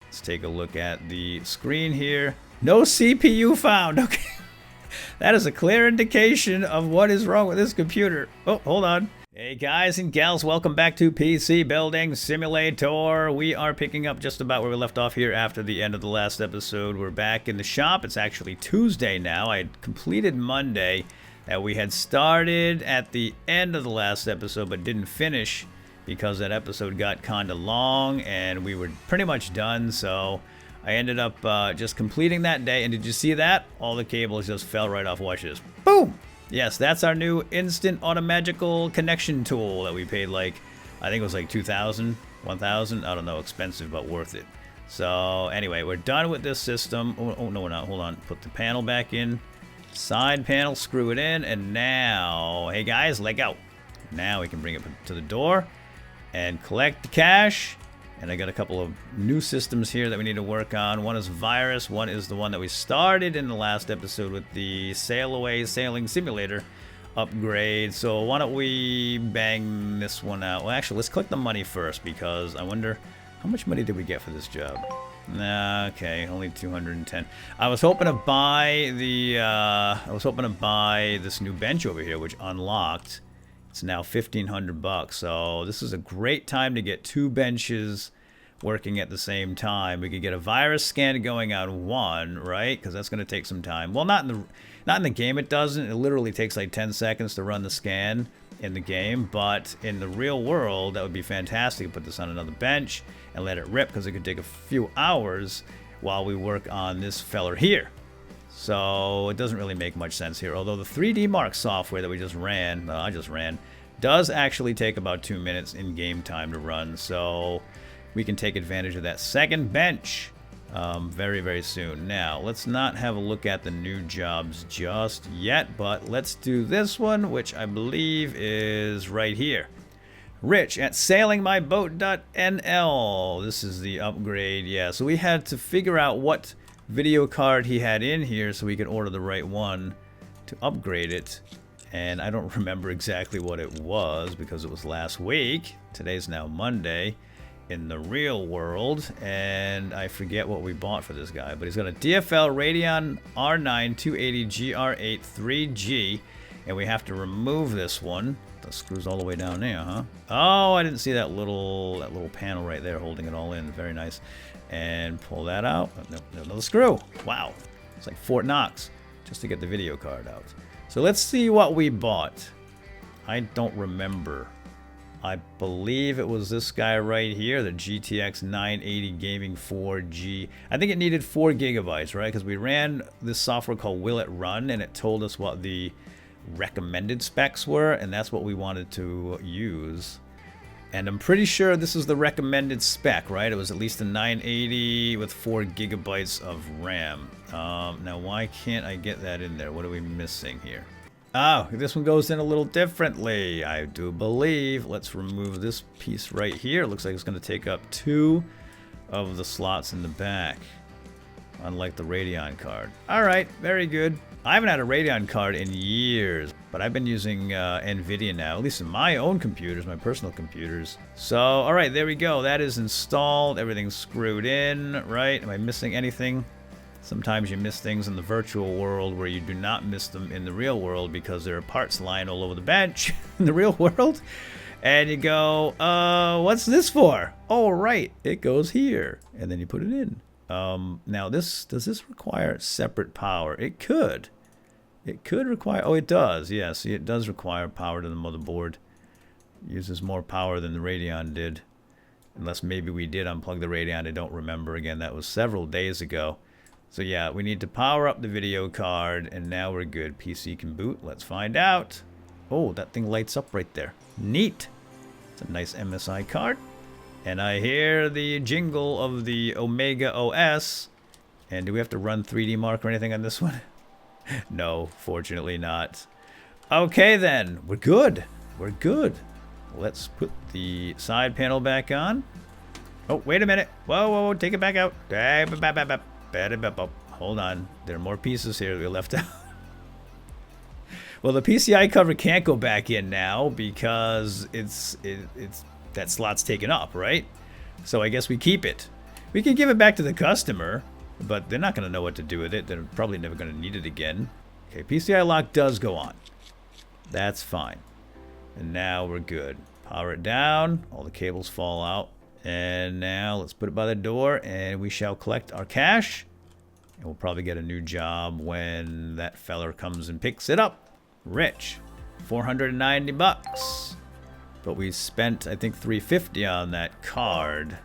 Let's take a look at the screen here. No CPU found. Okay. That is a clear indication of what is wrong with this computer. Oh, hold on. Hey guys and gals, welcome back to PC Building Simulator. We are picking up just about where we left off here after the end of the last episode. We're back in the shop. It's actually Tuesday now. I had completed Monday that we had started at the end of the last episode but didn't finish because that episode got kind of long and we were pretty much done. So I ended up just completing that day. And did you see that? All the cables just fell right off. Watch this. Boom! Yes, that's our new instant automagical connection tool that we paid like, I think it was like 2,000, 1,000. I don't know, expensive but worth it. So anyway, we're done with this system. Oh no, we're not. Hold on. Put the panel back in. Side panel, screw it in. And now, hey guys, let go. Now we can bring it to the door and collect the cash. And I got a couple of new systems here that we need to work on. One is virus. One is the one that we started in the last episode with the Sail Away Sailing Simulator upgrade. So why don't we bang this one out? Well, actually, let's collect the money first because I wonder how much money did we get for this job? Nah, okay, only 210. I was hoping to buy this new bench over here, which unlocked. It's now 1,500 bucks, so this is a great time to get two benches working at the same time. We could get a virus scan going on one, right? Because that's going to take some time. Well, not in the game it doesn't. It literally takes like 10 seconds to run the scan in the game, but in the real world, that would be fantastic to put this on another bench and let it rip because it could take a few hours while we work on this feller here. So it doesn't really make much sense here. Although the 3D Mark software that we just ran, I just ran, does actually take about 2 minutes in game time to run. So we can take advantage of that second bench very, very soon. Now, let's not have a look at the new jobs just yet, but let's do this one, which I believe is right here. Rich at sailingmyboat.nl. This is the upgrade. Yeah, so we had to figure out what video card he had in here so we could order the right one to upgrade it, and I don't remember exactly what it was because it was last week. Today's now Monday in the real world, and I forget what we bought for this guy, but he's got a DFL Radeon R9 280 GR8 3G, and we have to remove this one. The screws all the way down there, huh? Oh, I didn't see that little panel right there holding it all in. Very nice. And pull that out. Another screw. Wow. It's like Fort Knox just to get the video card out. So let's see what we bought. I don't remember. I believe it was this guy right here, the GTX 980 Gaming 4G. I think it needed 4 gigabytes, right? Because we ran this software called Will It Run, and it told us what the recommended specs were, and that's what we wanted to use. And I'm pretty sure this is the recommended spec, right? It was at least a 980 with 4 gigabytes of RAM. Now, why can't I get that in there? What are we missing here? Oh, this one goes in a little differently, I do believe. Let's remove this piece right here. It looks like it's going to take up 2 of the slots in the back, unlike the Radeon card. All right, very good. I haven't had a Radeon card in years, but I've been using NVIDIA now, at least in my own computers, my personal computers. So, all right, there we go. That is installed. Everything's screwed in, right? Am I missing anything? Sometimes you miss things in the virtual world where you do not miss them in the real world because there are parts lying all over the bench in the real world. And you go, what's this for? Oh, right, it goes here. And then you put it in. Now does this require separate power? It could. It could require, oh, it does. Yes, it does require power to the motherboard. It uses more power than the Radeon did. Unless maybe we did unplug the Radeon, I don't remember. Again, that was several days ago. So yeah, we need to power up the video card, and now we're good. PC can boot. Let's find out. Oh, that thing lights up right there. Neat. It's a nice MSI card. And I hear the jingle of the Omega OS. And do we have to run 3D Mark or anything on this one? No, fortunately not. Okay then, we're good. We're good. Let's put the side panel back on. Oh, wait a minute. Whoa, whoa, whoa, take it back out. Hold on. There are more pieces here that we left out. Well, the PCI cover can't go back in now because it's that slot's taken up, right? So I guess we keep it. We can give it back to the customer, but they're not going to know what to do with it. They're probably never going to need it again. Okay, PCI lock does go on. That's fine. And now we're good. Power it down. All the cables fall out. And now let's put it by the door, and we shall collect our cash. And we'll probably get a new job when that feller comes and picks it up. Rich. 490 bucks. But we spent, I think, 350 on that card.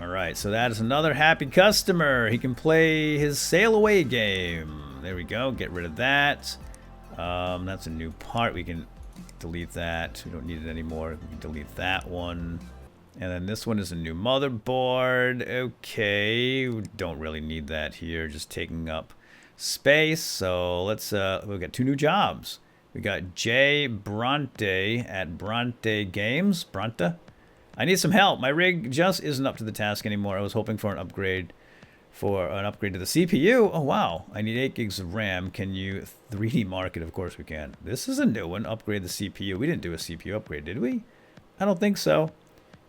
Alright, so that is another happy customer. He can play his sail away game. There we go. Get rid of that. That's a new part. We can delete that. We don't need it anymore. We can delete that one. And then this one is a new motherboard. Okay, we don't really need that here. Just taking up space. So let's, we've got 2 new jobs. We got Jay Bronte at Bronte Games. Bronte? I need some help. My rig just isn't up to the task anymore. I was hoping for an upgrade to the CPU. Oh, wow. I need 8 gigs of RAM. Can you 3D mark it? Of course we can. This is a new one. Upgrade the CPU. We didn't do a CPU upgrade, did we? I don't think so.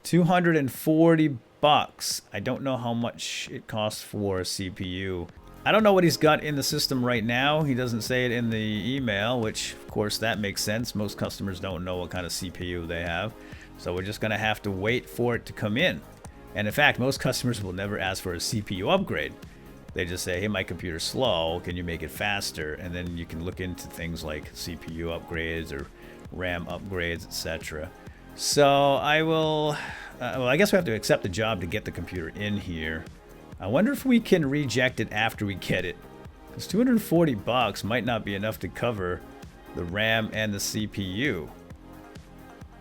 240 bucks. I don't know how much it costs for a CPU. I don't know what he's got in the system right now. He doesn't say it in the email, which of course that makes sense. Most customers don't know what kind of CPU they have. So we're just going to have to wait for it to come in. And in fact, most customers will never ask for a CPU upgrade. They just say, hey, my computer's slow. Can you make it faster? And then you can look into things like CPU upgrades or RAM upgrades, etc. So I will, well, I guess we have to accept the job to get the computer in here. I wonder if we can reject it after we get it. Because 240 bucks might not be enough to cover the RAM and the CPU.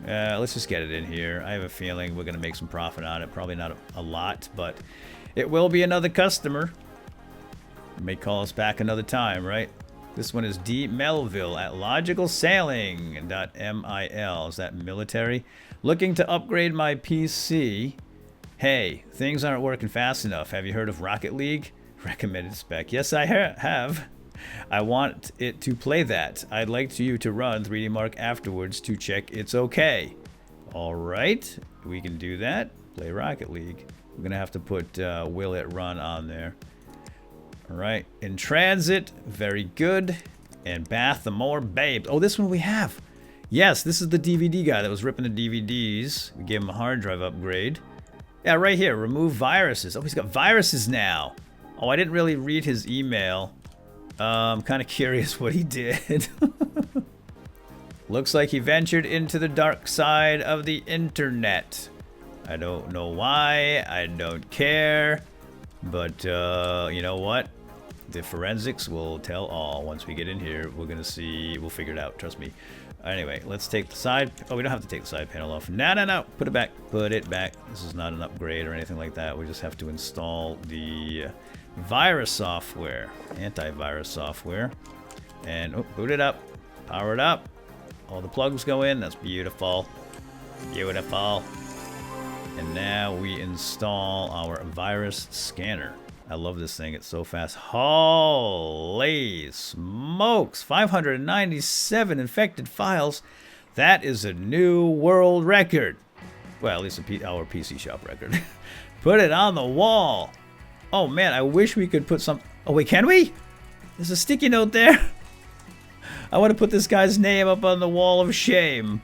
Let's just get it in here. I have a feeling we're going to make some profit on it. Probably not a lot, but it will be another customer. May call us back another time, right? This one is D. Melville at logicalsailing.mil. Is that military? Looking to upgrade my PC. Hey, things aren't working fast enough. Have you heard of Rocket League? Recommended spec. Yes, I have. I want it to play that. I'd like you to run 3D Mark afterwards to check it's okay. All right, we can do that. Play Rocket League. We're going to have to put will it run on there. All right, in transit, very good. And Bath the More Babes. Oh, this one we have. Yes, this is the DVD guy that was ripping the DVDs. We gave him a hard drive upgrade. Yeah, right here, remove viruses. Oh, he's got viruses now. Oh, I didn't really read his email. I'm kind of curious what he did. Looks like he ventured into the dark side of the internet. I don't know why. I don't care. But, you know what? The forensics will tell all. Once we get in here, we're going to see. We'll figure it out. Trust me. Anyway, let's take the side. Oh, we don't have to take the side panel off. No. Put it back. Put it back. This is not an upgrade or anything like that. We just have to install the virus software, antivirus software, and boot it up, power it up. All the plugs go in. That's beautiful. Beautiful. And now we install our virus scanner. I love this thing. It's so fast. Holy smokes. 597 infected files. That is a new world record. Well, at least our PC shop record. Put it on the wall. Oh, man. I wish we could put some... Oh, wait. Can we? There's a sticky note there. I want to put this guy's name up on the wall of shame.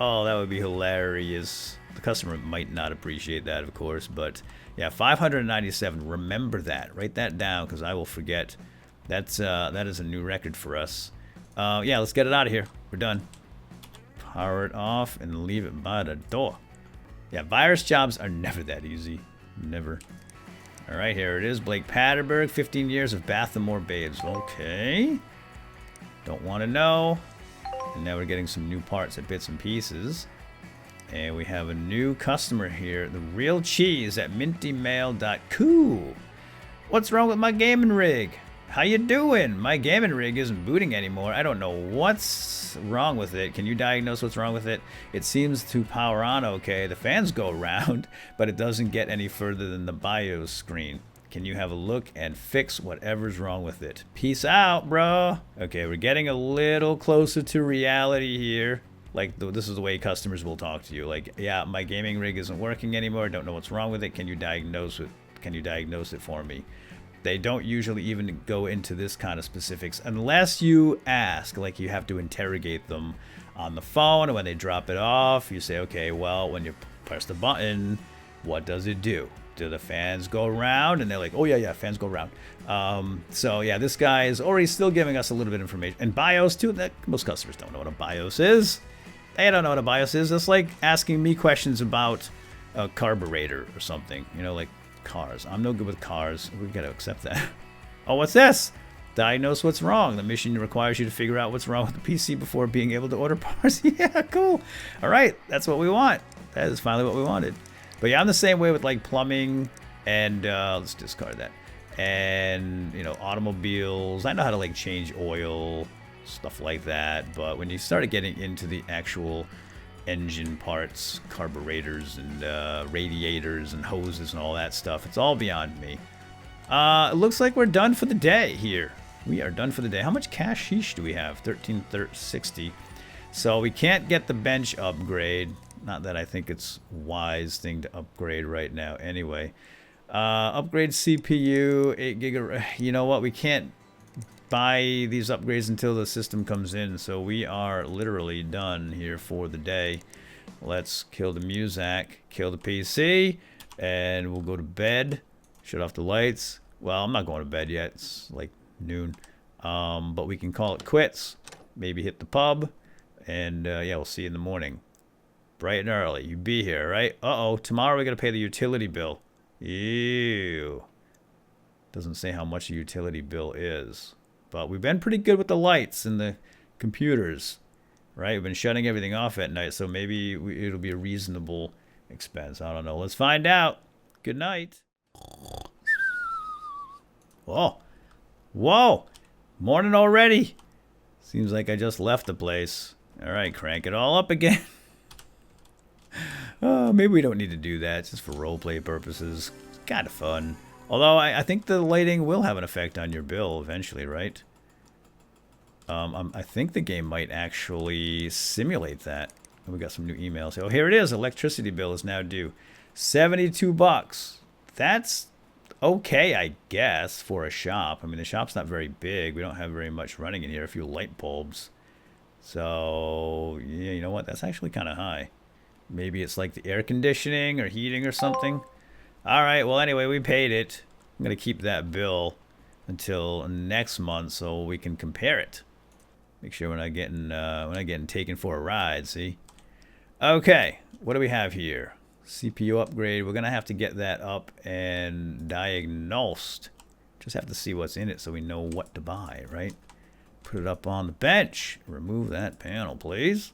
Oh, that would be hilarious. The customer might not appreciate that, of course, but... Yeah, 597. Remember that. Write that down because I will forget. That is a new record for us. Yeah, let's get it out of here. We're done. Power it off and leave it by the door. Yeah, virus jobs are never that easy. Never. All right, here it is. Blake Patterberg, 15 years of Bath the More Babes. Okay. Don't want to know. And now we're getting some new parts at Bits and Pieces. And we have a new customer here, the Real Cheese at mintymail.co. What's wrong with my gaming rig? How you doing? My gaming rig isn't booting anymore. I don't know what's wrong with it. Can you diagnose what's wrong with it? It seems to power on okay. The fans go around, but it doesn't get any further than the BIOS screen. Can you have a look and fix whatever's wrong with it? Peace out, bro. Okay, we're getting a little closer to reality here. Like, this is the way customers will talk to you. Like, yeah, my gaming rig isn't working anymore. Don't know what's wrong with it. Can you diagnose it? Can you diagnose it for me? They don't usually even go into this kind of specifics unless you ask. Like, you have to interrogate them on the phone, and when they drop it off, you say, okay, well, when you press the button, what does it do? Do the fans go around? And they're like, oh yeah, fans go around. So yeah, this guy is already still giving us a little bit of information. And BIOS too, that most customers don't know what a BIOS is. They don't know what a BIOS is. It's like asking me questions about a carburetor or something, you know, like cars. I'm no good with cars. We've got to accept that. Oh, what's this? Diagnose what's wrong. The mission requires you to figure out what's wrong with the PC before being able to order parts. Yeah, cool. All right, that's what we want. That is finally what we wanted. But yeah, I'm the same way with like plumbing and let's discard that. And, you know, automobiles. I know how to like change oil, stuff like that. But when you started getting into the actual engine parts, carburetors and radiators and hoses and all that stuff, it's all beyond me. It looks like we're done for the day here. We are done for the day. How much cash do we have? 1360. So we can't get the bench upgrade. Not that I think it's wise thing to upgrade right now anyway. Upgrade CPU, 8 gig. You know what? We can't buy these upgrades until the system comes in. So we are literally done here for the day. Let's kill the music, kill the PC, and we'll go to bed. Shut off the lights. Well, I'm not going to bed yet. It's like noon. But we can call it quits. Maybe hit the pub. And yeah, we'll see you in the morning. Bright and early. You be here, right? Uh-oh. Tomorrow we got to pay the utility bill. Ew. Doesn't say how much the utility bill is. But we've been pretty good with the lights and the computers. Right? We've been shutting everything off at night. So maybe it'll be a reasonable expense. I don't know. Let's find out. Good night. Whoa. Whoa. Morning already. Seems like I just left the place. All right, crank it all up again. Maybe we don't need to do that. It's just for roleplay purposes. It's kind of fun. Although I think the lighting will have an effect on your bill eventually, right? I think the game might actually simulate that. We got some new emails. Oh, here it is. Electricity bill is now due. 72 bucks. That's okay, I guess, for a shop. I mean, the shop's not very big. We don't have very much running in here. A few light bulbs. So, yeah, you know what? That's actually kind of high. Maybe it's like the air conditioning or heating or something. All right, well, anyway, we paid it. I'm going to keep that bill until next month so we can compare it. Make sure we're not getting taken for a ride, see? Okay, what do we have here? CPU upgrade. We're going to have to get that up and diagnosed. Just have to see what's in it so we know what to buy, right? Put it up on the bench. Remove that panel, please.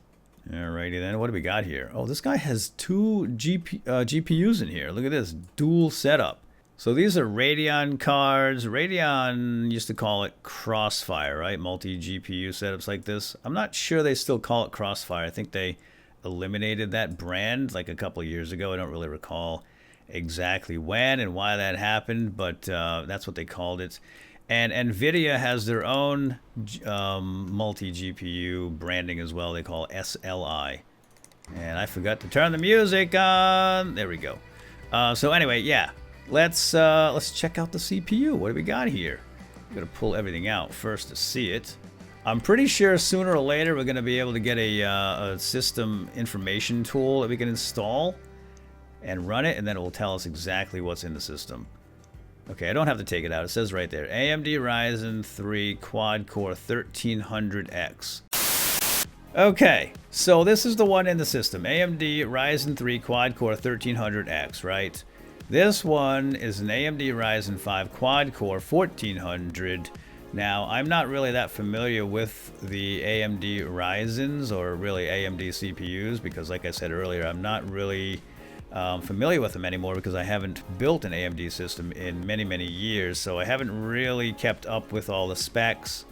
Alrighty then. What do we got here? Oh, this guy has two GPUs in here. Look at this. Dual setup. So these are Radeon cards. Radeon used to call it Crossfire, right? Multi-GPU setups like this. I'm not sure they still call it Crossfire. I think they eliminated that brand like a couple of years ago. I don't really recall exactly when and why that happened, but that's what they called it. And NVIDIA has their own multi-GPU branding as well. They call it SLI. And I forgot to turn the music on. There we go. So anyway, yeah. Let's check out the CPU. What do we got here? I'm going to pull everything out first to see it. I'm pretty sure sooner or later we're going to be able to get a system information tool that we can install and run it, and then it will tell us exactly what's in the system. Okay, I don't have to take it out. It says right there, AMD Ryzen 3 quad-core 1300X. Okay, so this is the one in the system. AMD Ryzen 3 quad-core 1300X, right? This one is an AMD Ryzen 5 quad-core 1400. Now, I'm not really that familiar with the AMD Ryzens or really AMD CPUs because, like I said earlier, I'm not really familiar with them anymore because I haven't built an AMD system in many, many years. So I haven't really kept up with all the specs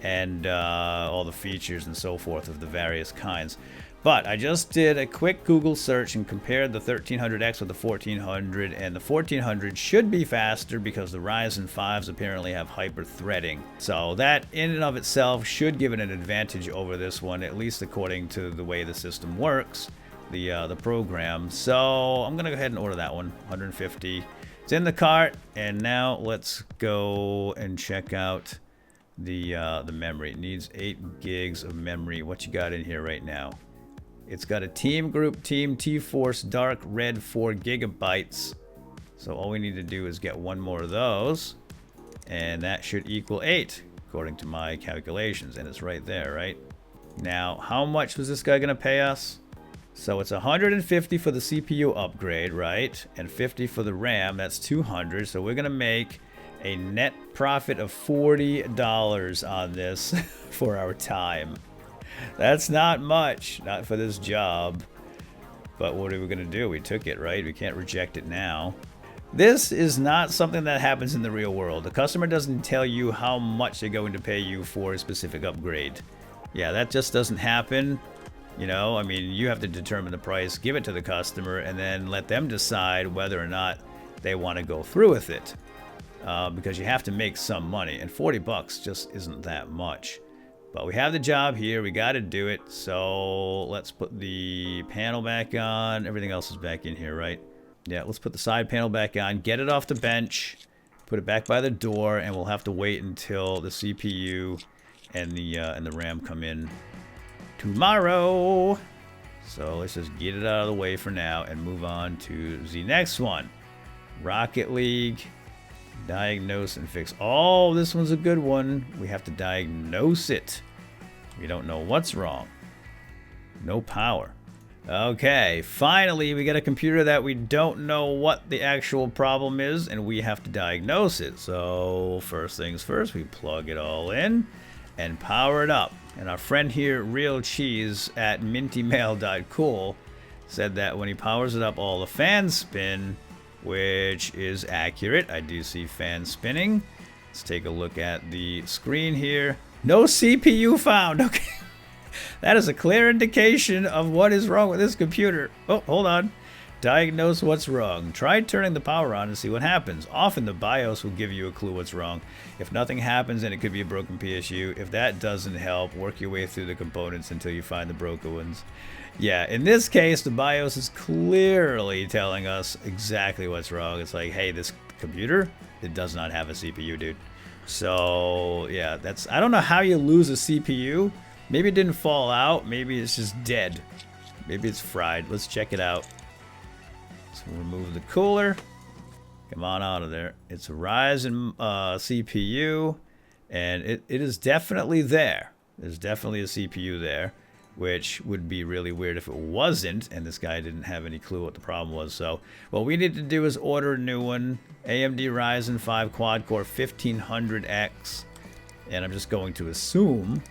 and all the features and so forth of the various kinds. But I just did a quick Google search and compared the 1300X with the 1400, and the 1400 should be faster because the Ryzen 5s apparently have hyper threading. So that in and of itself should give it an advantage over this one, at least according to the way the system works, the program. So I'm gonna go ahead and order that one, 150. It's in the cart, and now let's go and check out the memory. It needs 8 gigs of memory. What you got in here right now? It's got a Team Group Team T-Force Dark Red 4 gigabytes. So all we need to do is get one more of those, and that should equal 8 according to my calculations, and it's right there, right? Now, how much was this guy gonna pay us? So it's 150 for the CPU upgrade, right? And 50 for the RAM. That's 200. So we're gonna make a net profit of $40 on this for our time. That's not much, not for this job. But what are we gonna do? We took it, right? We can't reject it now. This is not something that happens in the real world. The customer doesn't tell you how much they're going to pay you for a specific upgrade. Yeah, that just doesn't happen. You know, I mean, you have to determine the price, give it to the customer, and then let them decide whether or not they want to go through with it. Because you have to make some money, and 40 bucks just isn't that much. But we have the job here, we got to do it. So let's put the panel back on. Everything else is back in here, right? Yeah, let's put the side panel back on, get it off the bench, put it back by the door, and we'll have to wait until the CPU and the RAM come in tomorrow. So let's just get it out of the way for now and move on to the next one. Rocket League. Diagnose and fix. Oh, this one's a good one. We have to diagnose it. We don't know what's wrong. No power. Okay, finally we got a computer that we don't know what the actual problem is, and we have to diagnose it. So first things first, we plug it all in and power it up. And our friend here, Real Cheese at mintymail.cool, said that when he powers it up, all the fans spin, which is accurate. I do see fans spinning. Let's take a look at the screen here. No CPU found. Okay. That is a clear indication of what is wrong with this computer. Oh, hold on. Diagnose what's wrong. Try turning the power on and see what happens. Often the BIOS will give you a clue what's wrong. If nothing happens, then it could be a broken PSU. If that doesn't help, work your way through the components until you find the broken ones. Yeah, in this case, the BIOS is clearly telling us exactly what's wrong. It's like, hey, this computer, it does not have a CPU, dude. So, yeah, that's... I don't know how you lose a CPU. Maybe it didn't fall out. Maybe it's just dead. Maybe it's fried. Let's check it out. So remove the cooler. Come on out of there. It's a Ryzen CPU, and it is definitely there. There's definitely a CPU there, which would be really weird if it wasn't, and this guy didn't have any clue what the problem was. So what we need to do is order a new one, AMD Ryzen 5 quad-core 1500X, and I'm just going to assume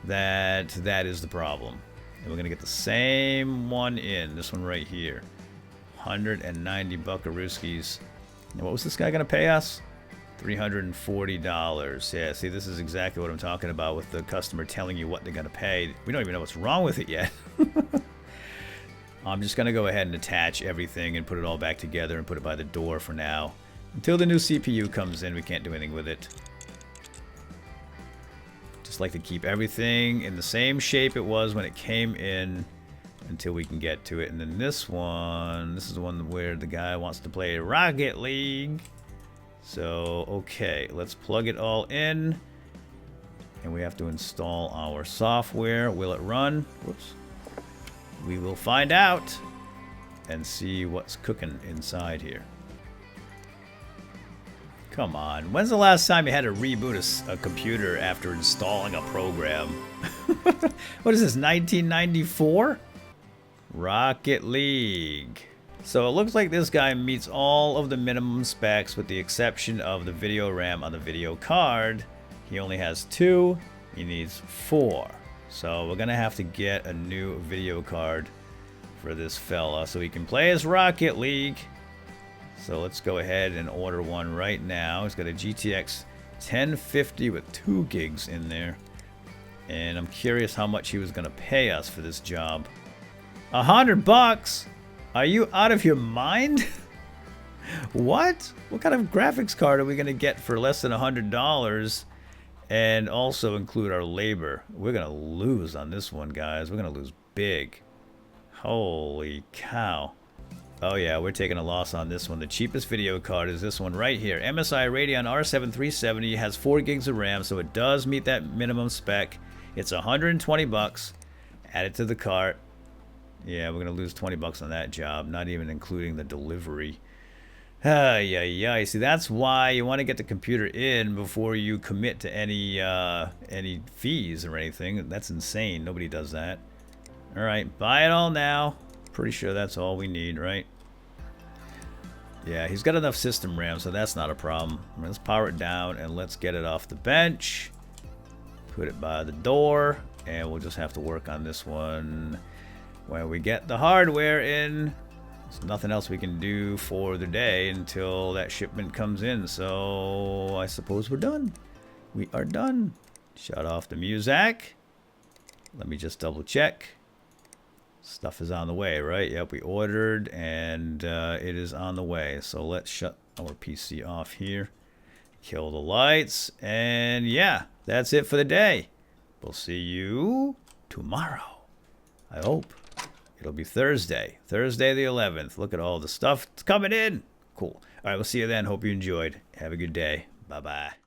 that that is the problem. And we're going to get the same one in, this one right here. 190 buckarooskies. And what was this guy going to pay us? $340. Yeah, see, this is exactly what I'm talking about with the customer telling you what they're going to pay. We don't even know what's wrong with it yet. I'm just going to go ahead and attach everything and put it all back together and put it by the door for now. Until the new CPU comes in, we can't do anything with it. Just like to keep everything in the same shape it was when it came in until we can get to it. And then this one, this is the one where the guy wants to play Rocket League. So, okay, let's plug it all in. And we have to install our software. Will it run? Whoops. We will find out and see what's cooking inside here. Come on. When's the last time you had to reboot a computer after installing a program? What is this, 1994? Rocket League. So it looks like this guy meets all of the minimum specs with the exception of the video RAM on the video card. He only has 2. He needs 4. So we're going to have to get a new video card for this fella so he can play his Rocket League. So let's go ahead and order one right now. He's got a GTX 1050 with 2 gigs in there. And I'm curious how much he was going to pay us for this job. $100? Are you out of your mind? What? What kind of graphics card are we going to get for less than $100 and also include our labor? We're going to lose on this one, guys. We're going to lose big. Holy cow. Oh yeah, we're taking a loss on this one. The cheapest video card is this one right here. MSI Radeon R7 370 has 4 gigs of RAM, so it does meet that minimum spec. It's 120 bucks. Add it to the cart. Yeah, we're going to lose 20 bucks on that job, not even including the delivery. Yeah. See, that's why you want to get the computer in before you commit to any fees or anything. That's insane. Nobody does that. All right, buy it all now. Pretty sure that's all we need, right? Yeah, he's got enough system RAM, so that's not a problem. Let's power it down and let's get it off the bench. Put it by the door, and we'll just have to work on this one when we get the hardware in. There's nothing else we can do for the day until that shipment comes in, so I suppose we're done. We are done. Shut off the music. Let me just double check. Stuff is on the way, right? Yep, we ordered, and it is on the way. So let's shut our PC off here. Kill the lights, and yeah, that's it for the day. We'll see you tomorrow. I hope. It'll be Thursday the 11th. Look at all the stuff that's coming in. Cool. All right, we'll see you then. Hope you enjoyed. Have a good day. Bye-bye.